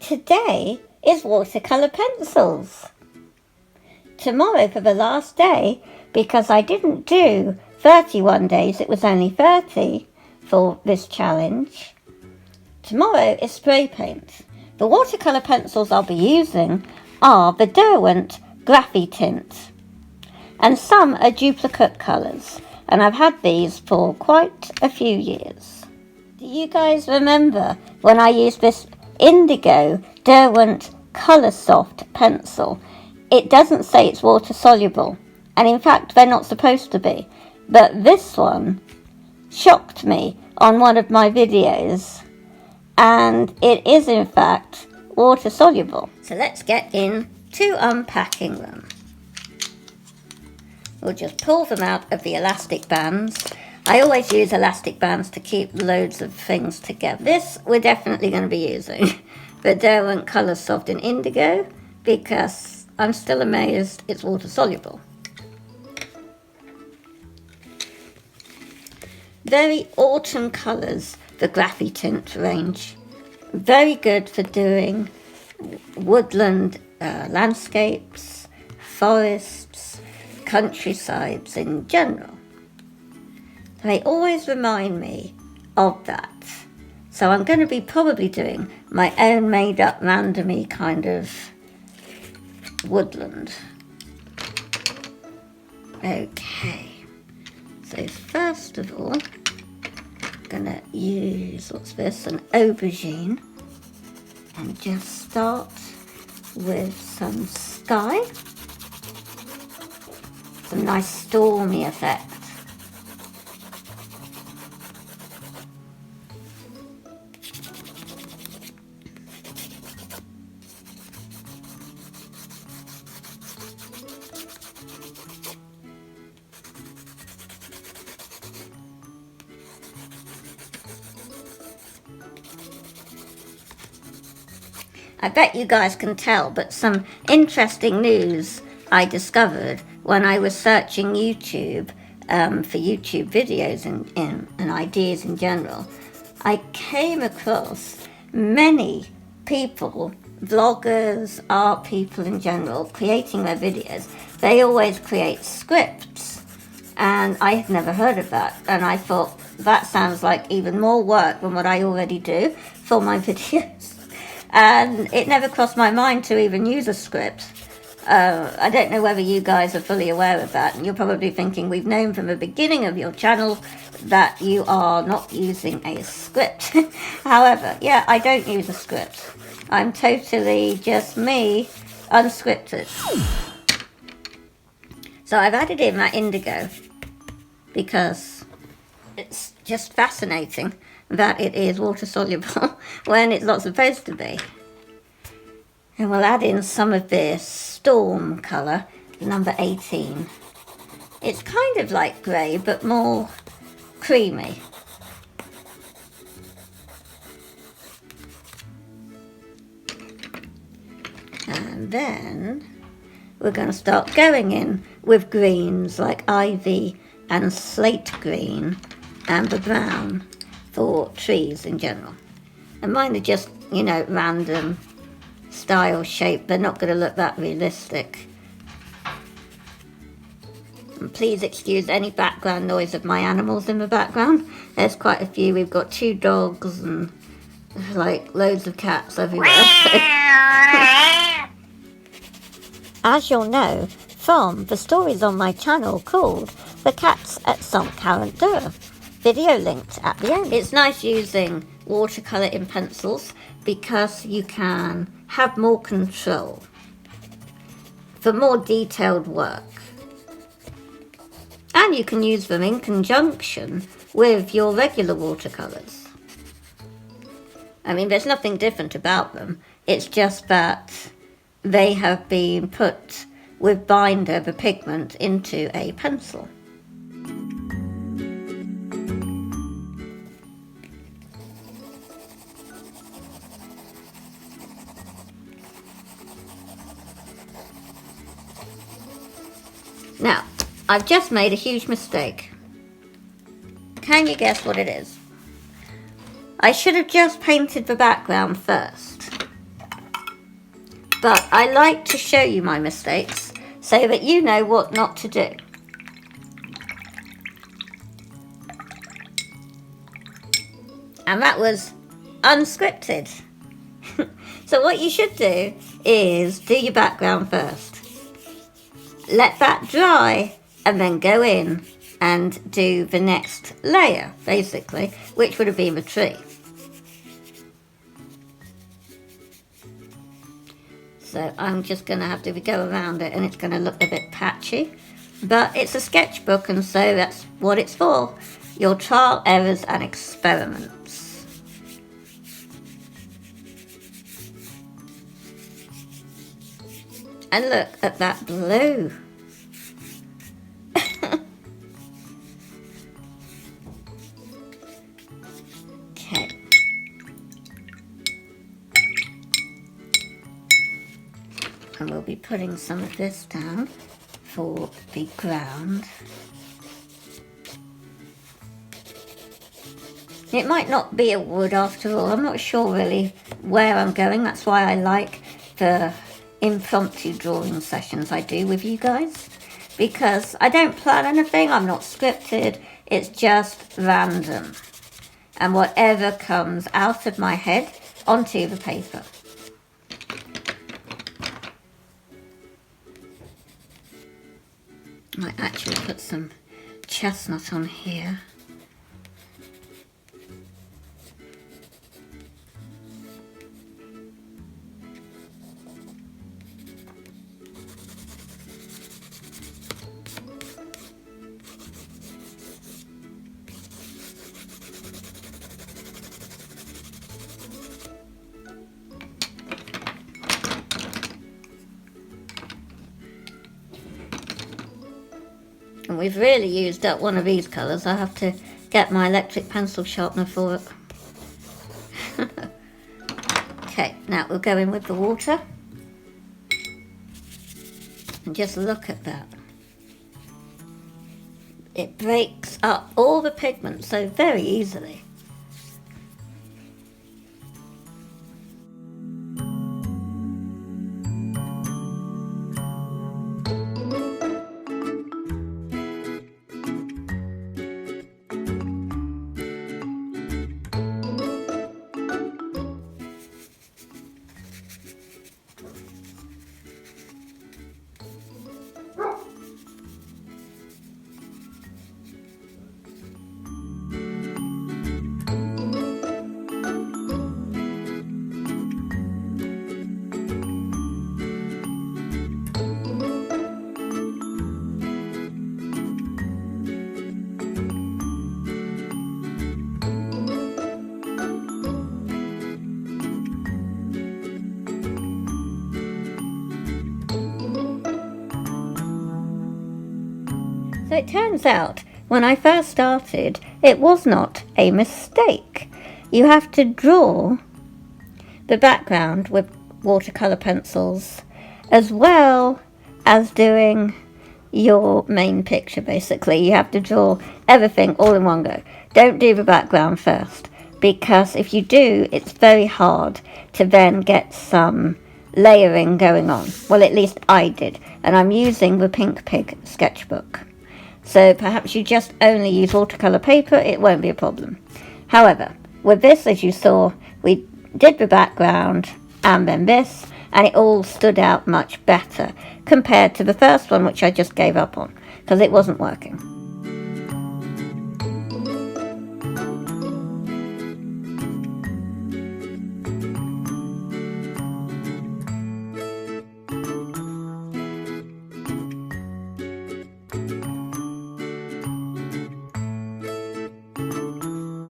Today is watercolor pencils. Tomorrow for the last day, because I didn't do 31 days, it was only 30 for this challenge. Tomorrow is spray paint. The watercolor pencils I'll be using are the Derwent Graphy Tint, and some are duplicate colours, and I've had these for quite a few years. Do you guys remember when I used this indigo Derwent Colour Soft pencil? It doesn't say it's water soluble, and in fact they're not supposed to be, but this one shocked me on one of my videos, and it is in fact water soluble. So let's get into unpacking them. We'll just pull them out of the elastic bands. I always use elastic bands to keep loads of things together. This we're definitely going to be using, the Derwent Colour Soft in Indigo, because I'm still amazed it's water soluble. Very autumn colours, the Graphy Tint range. Very good for doing woodland landscapes, forests, countrysides in general. They always remind me of that. So I'm going to be probably doing my own made up randomy kind of woodland. Okay, so first of all, I'm going to use, what's this, an aubergine, and just start with some sky, some nice stormy effect. I bet you guys can tell, but some interesting news I discovered when I was searching YouTube for YouTube videos and ideas in general. I came across many people, vloggers, art people in general, creating their videos. They always create scripts, and I had never heard of that, and I thought that sounds like even more work than what I already do for my videos. And it never crossed my mind to even use a script. I don't know whether you guys are fully aware of that, and you're probably thinking we've known from the beginning of your channel that you are not using a script. However, yeah, I don't use a script. I'm totally just me, unscripted. So I've added in that indigo because it's just fascinating that it is water soluble when it's not supposed to be. And we'll add in some of this storm colour, number 18. It's kind of like grey, but more creamy. And then we're going to start going in with greens like ivy and slate green and the brown for trees in general. And mine are just, you know, random style shape. They're not going to look that realistic. And please excuse any background noise of my animals in the background. There's quite a few. We've got 2 dogs and like loads of cats everywhere. As you'll know from the stories on my channel called The Cats at St. Carendur, video linked at the end. It's nice using watercolour in pencils because you can have more control for more detailed work. And you can use them in conjunction with your regular watercolours. I mean, there's nothing different about them. It's just that they have been put with binder, the pigment, into a pencil. Now, I've just made a huge mistake. Can you guess what it is? I should have just painted the background first. but I like to show you my mistakes so that you know what not to do. And that was unscripted. So what you should do is do your background first. Let that dry and then go in and do the next layer, basically, which would have been the tree. So I'm just going to have to go around it, and it's going to look a bit patchy. But it's a sketchbook, and so that's what it's for. Your trial, errors and experiments. And look at that blue. Okay. And we'll be putting some of this down for the ground. It might not be a wood after all. I'm not sure really where I'm going. That's why I like the impromptu drawing sessions I do with you guys, because I don't plan anything. I'm not scripted. It's just random, and whatever comes out of my head onto the paper. I might actually put some chestnut on here. And we've really used up one of these colours. I have to get my electric pencil sharpener for it. Okay, now we'll go in with the water. And just look at that. It breaks up all the pigment so very easily. So it turns out, when I first started, it was not a mistake. You have to draw the background with watercolor pencils as well as doing your main picture, basically. You have to draw everything all in one go. Don't do the background first, because if you do, it's very hard to then get some layering going on. Well, at least I did, and I'm using the Pink Pig sketchbook. So perhaps you just only use watercolor paper, it won't be a problem. However, with this, as you saw, we did the background and then this, and it all stood out much better compared to the first one, which I just gave up on because it wasn't working.